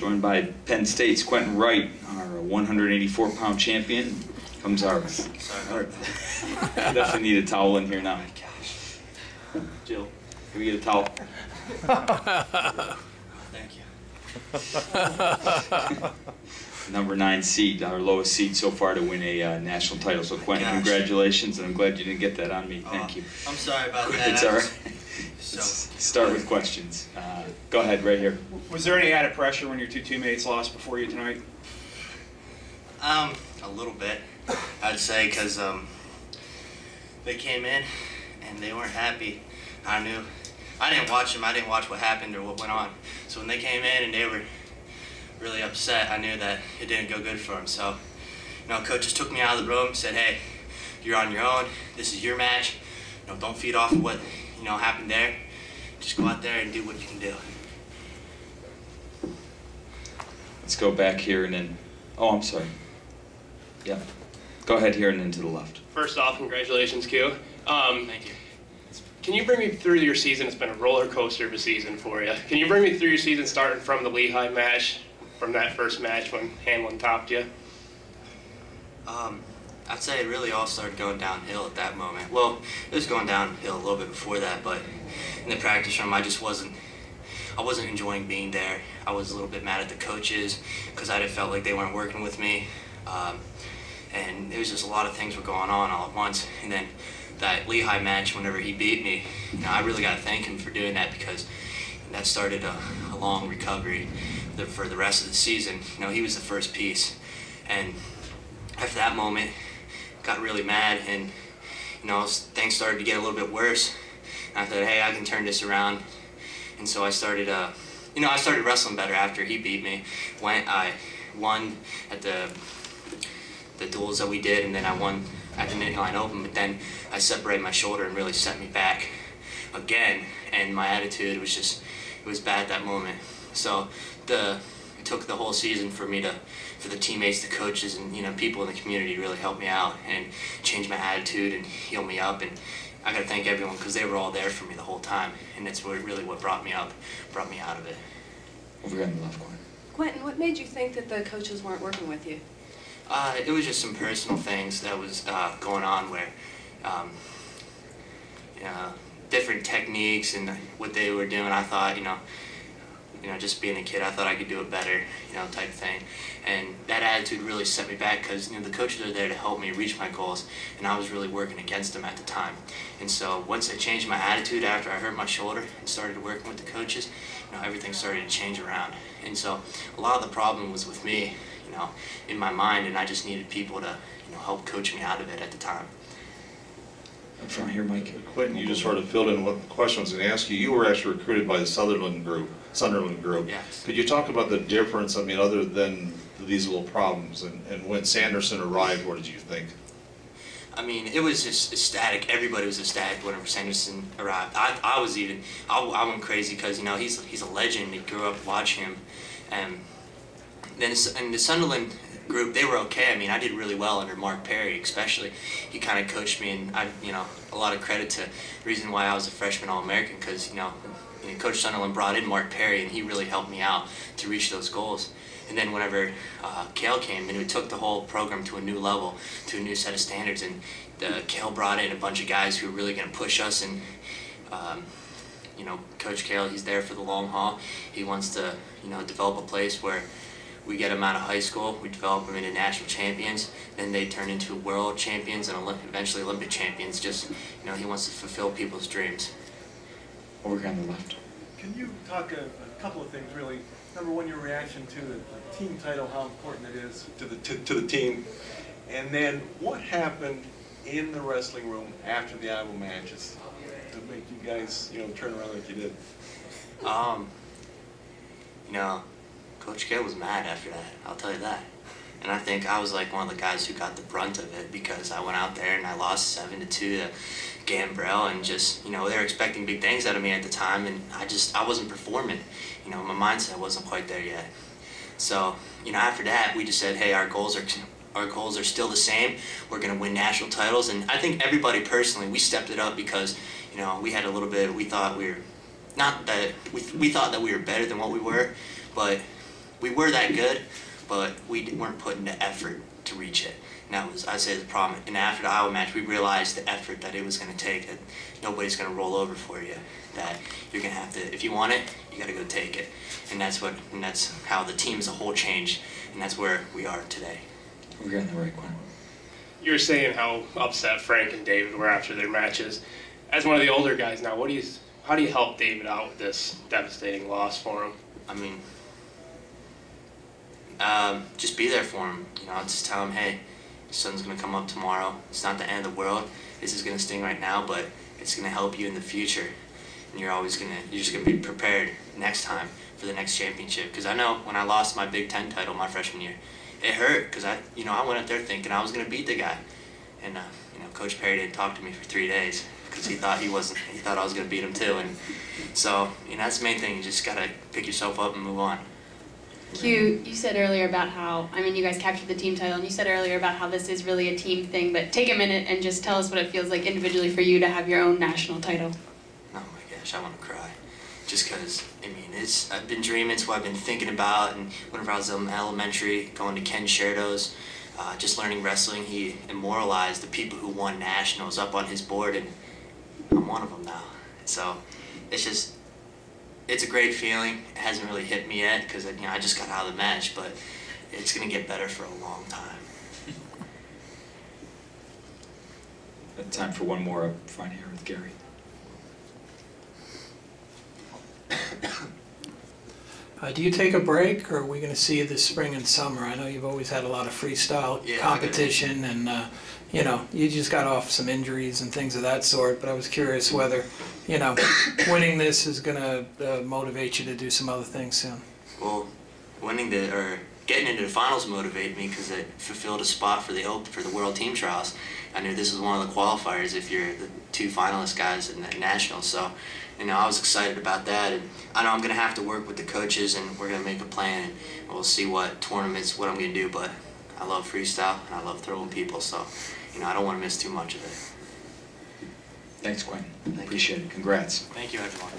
Joined by Penn State's Quentin Wright, our 184-pound champion. Comes our... Definitely need a towel in here now. Jill, can we get a towel? Thank you. Number 9 seed, our lowest seed so far to win a national title. So Quentin, congratulations, and I'm glad you didn't get that on me. Thank you. I'm sorry about that. It's all right. Let's start with questions. Go ahead, right here. Was there any added pressure when your two teammates lost before you tonight? A little bit, I'd say, because they came in and they weren't happy. I knew. I didn't watch them. I didn't watch what happened or what went on. So when they came in and they were really upset, I knew that it didn't go good for them. So, coaches took me out of the room and said, "Hey, you're on your own. This is your match. Don't feed off of what happened there. Just go out there and do what you can do." Let's go back here and then. Oh, I'm sorry. Yeah. Go ahead here and then to the left. First off, congratulations, Q. Thank you. Can you bring me through your season? It's been a roller coaster of a season for you. Can you bring me through your season starting from the Lehigh match, from that first match when Hamlin topped you? I'd say it really all started going downhill at that moment. Well, it was going downhill a little bit before that, but in the practice room, I wasn't enjoying being there. I was a little bit mad at the coaches because I felt like they weren't working with me. And it was just a lot of things were going on all at once. And then that Lehigh match, whenever he beat me, I really got to thank him for doing that, because that started a long recovery for the rest of the season. He was the first piece. And after that moment, got really mad, and things started to get a little bit worse. And I thought, hey, I can turn this around. And so I started, I started wrestling better after he beat me. I won at the duels that we did, and then I won at the Midline Open. But then I separated my shoulder and really set me back again. And my attitude was it was bad at that moment. So it took the whole season for the teammates, the coaches, and people in the community to really help me out and change my attitude and heal me up. And I got to thank everyone, because they were all there for me the whole time, and that's really what brought me out of it. Over here on the left corner. Quentin, what made you think that the coaches weren't working with you? It was just some personal things that was going on, where different techniques and what they were doing. I thought, just being a kid, I thought I could do it better, type of thing. And that attitude really set me back, because the coaches are there to help me reach my goals, and I was really working against them at the time. And so once I changed my attitude after I hurt my shoulder and started working with the coaches, everything started to change around. And so a lot of the problem was with me, in my mind, and I just needed people to help coach me out of it at the time. Up front here, Mike. Quentin, you just sort of filled in what the question I was going to ask you. You were actually recruited by the Sunderland group. Yes. Could you talk about the difference, other than these little problems, and when Sanderson arrived, what did you think? It was just ecstatic. Everybody was ecstatic whenever Sanderson arrived. I went crazy, because he's a legend. You grew up watching him, and then in the Sunderland group, they were okay. I did really well under Mark Perry, especially. He kind of coached me, and a lot of credit to the reason why I was a freshman All-American, because Coach Sunderland brought in Mark Perry, and he really helped me out to reach those goals. And then whenever Cale came, and we took the whole program to a new level, to a new set of standards, and Cale brought in a bunch of guys who were really going to push us. And Coach Cale, he's there for the long haul. He wants to develop a place where we get them out of high school, we develop them into national champions, then they turn into world champions and eventually Olympic champions. Just, he wants to fulfill people's dreams. Over here on the left. Can you talk a couple of things, really? Number one, your reaction to the team title, how important it is to the team, and then what happened in the wrestling room after the Iowa matches to make you guys, turn around like you did? Coach K was mad after that, I'll tell you that. And I think I was like one of the guys who got the brunt of it, because I went out there and I lost 7-2 to Gambrell, and just, they were expecting big things out of me at the time, and I wasn't performing. My mindset wasn't quite there yet. So, after that, we just said, hey, our goals are still the same. We're going to win national titles. And I think everybody personally, we stepped it up, because, we had a little bit, we thought that we were better than what we were, but we were that good, but we weren't putting the effort to reach it. And that was, I'd say, the problem. And after the Iowa match, we realized the effort that it was going to take, that nobody's going to roll over for you, that you're going to have to, if you want it, you got to go take it. And that's how the team as a whole changed, and that's where we are today. We're getting the right one. You were saying how upset Frank and David were after their matches. As one of the older guys now, how do you help David out with this devastating loss for him? I mean, just be there for him. You know, just tell him, hey, the sun's gonna come up tomorrow. It's not the end of the world. This is gonna sting right now, but it's gonna help you in the future. And you're just gonna be prepared next time for the next championship. Because I know when I lost my Big Ten title my freshman year, it hurt because I went up there thinking I was gonna beat the guy, and Coach Perry didn't talk to me for 3 days because he thought I was gonna beat him too. And so that's the main thing. You just gotta pick yourself up and move on. Q, you said earlier about how, you guys captured the team title, and you said earlier about how this is really a team thing, but take a minute and just tell us what it feels like individually for you to have your own national title. Oh my gosh, I want to cry. Just because, I've been dreaming, it's what I've been thinking about, and whenever I was in elementary, going to Ken Sherdo's, just learning wrestling, he immortalized the people who won nationals up on his board, and I'm one of them now. So, it's a great feeling. It hasn't really hit me yet because I just got out of the match, but it's going to get better for a long time. Time for one more up front here with Gary. Do you take a break, or are we going to see you this spring and summer? I know you've always had a lot of freestyle competition, and you just got off some injuries and things of that sort, but I was curious whether, winning this is going to motivate you to do some other things soon. Well, getting into the finals motivated me because it fulfilled a spot for the World Team Trials. I knew this was one of the qualifiers if you're the 2 finalist guys in the nationals, so I was excited about that. And I know I'm going to have to work with the coaches, and we're going to make a plan, and we'll see what I'm going to do, but I love freestyle, and I love throwing people, so I don't want to miss too much of it. Thanks, Quentin. Appreciate it. Congrats. Thank you, everyone.